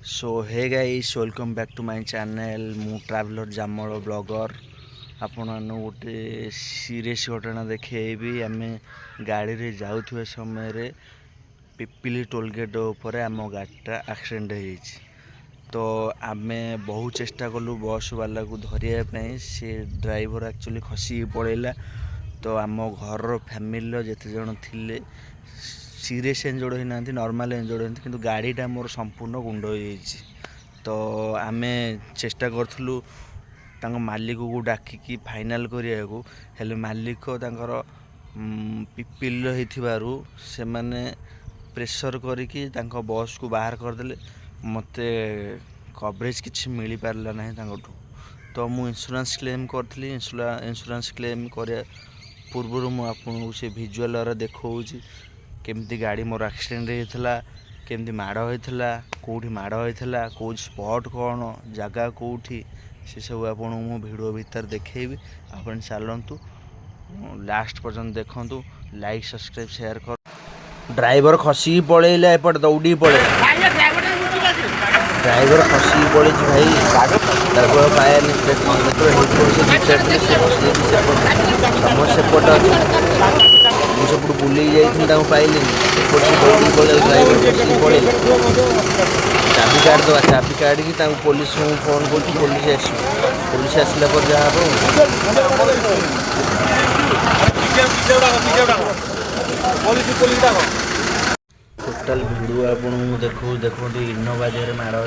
so hey guys welcome back to my channel मु traveller जामल blogger आपण गोटे सीरियस घटना देखी आम गाड़ी रे जाऊे समय रे पिपिली टोलगेट उपर आम गाड़ीटा एक्सीडेंट हो तो आम बहुत चेष्टा कलु बस वाला को धरिया सी ड्राइवर एक्चुअली खसी पड़ेगा तो आम घर फैमिली जिते जन थिले सीरीयस इंजोर्ड होना नॉर्मल इंजोर्ड होती किंतु गाड़ीटा मोर संपूर्ण गुंड हो तो आम चेष्टा करूँ मालिक को डाकिकी फाइनाल करने को हेले मालिक पिपिल से मैंने प्रेसर करिकी बस को बाहर करदे मत कवरेज किसी मिल पारा ना तो मु इंश्योरेंस क्लेम करी इंश्योरेंस क्लेम कर पूर्व मुझे से भिजुआल देखा केमती गाड़ी मोर एक्सीडेंट होता केमती माड़ होता कौटी माड़ होता कौ स्पॉट कौन जगह कौटी से सब आप भिडियो भितर देखेबी आप चलतु लास्ट पर्यंत देखु लाइक सब्सक्राइब शेयर कर ड्राइवर खसी पड़ेगा एपट दौड़ी पड़े ड्राइवर खसी पड़े भाई पाए सेपट सेपट बुले पाइल दौड़ी पड़े ड्राइवर खसी पड़े चाबी काट दवा चाबी काटिकी पुलिस को फोन कर पुलिस आसला पर जहाँ टोटाल भिडियो आपको देखो इनोवा देहरे माड़ हो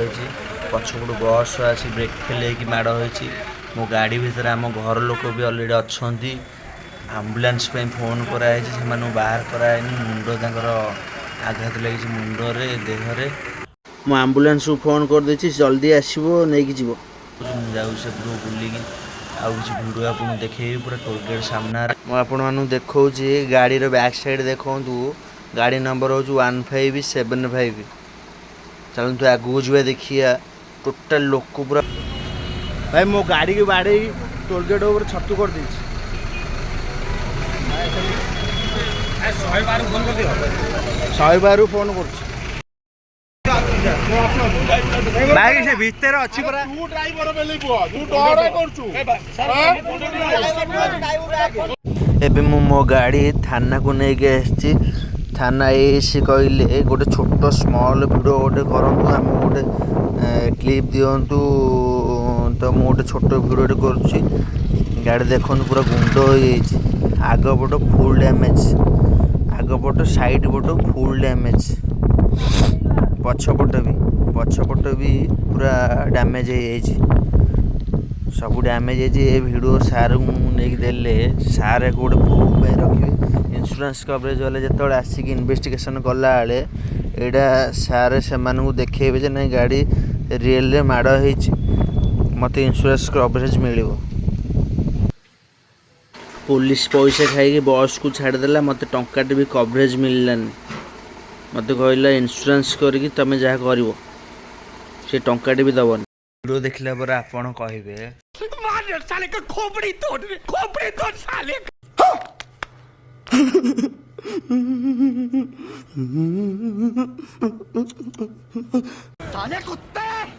पछपटू बस आसी ब्रेक फेल माड़ हो मो गाड़ी भितर आम घर लोक भी अलरेडी अच्छा आम्बुलांस फोन कराई से बाहर कराए मुंड आघात लगी मुंडरे देहरे मु आम्बुलांस को फोन कर देछि जल्दी आसबो नहीं जीव जाऊ से बुलिकी आउ किसी भिडियो आपको देखे पूरा टोलगेट सामना मुझे देखा गाड़ी बैक साइड देखु गाड़ी नंबर हूँ 1575 चलते आगू जा देखिए टोटाल लोक पूरा भाई मो गाड़ी की बाड़े टोलगेट ऊपर छतु कर दी 100 बार फोन कर भाई से भीतर अच्छी परा तू ड्राइवर बेले पुआ तू डरा करछु एबे मो गाड़ी थाना को नहीं के आछि थाना एसी कहले गोटे छोट स्मॉल वीडियो गोटे करंतु हम गोटे क्लिप दियंतु तो मु गोटे छोट वीडियो करूछि गाड़ी देखन पूरा गुंड हो जाइछि आग पट फुल डैमेज आग पट साइड पट फुल डैमेज पछपट भी पूरा डैमेज हो सब डैमेज है वीडियो सार नहीं देले सार गोटे प्रूफ में रखिए इंश्योरेंस कवरेज वाले जो आसिक इन्वेस्टिगेशन कला बेले यहाँ सार से देखेबे नहीं गाड़ी रियल माड़ हो मत इंश्योरेंस कवरेज मिल पुलिस पैसा खाई बस को छाड़देला मत टंकाटे भी कवरेज मिललानी मत कहला इंश्योरेंस करके तुम जहाँ कर से टंकाटे भी दबन वीडियो देखला पर आपण कहिबे मार साले का खोपड़ी तोड़ साले साले कुत्ते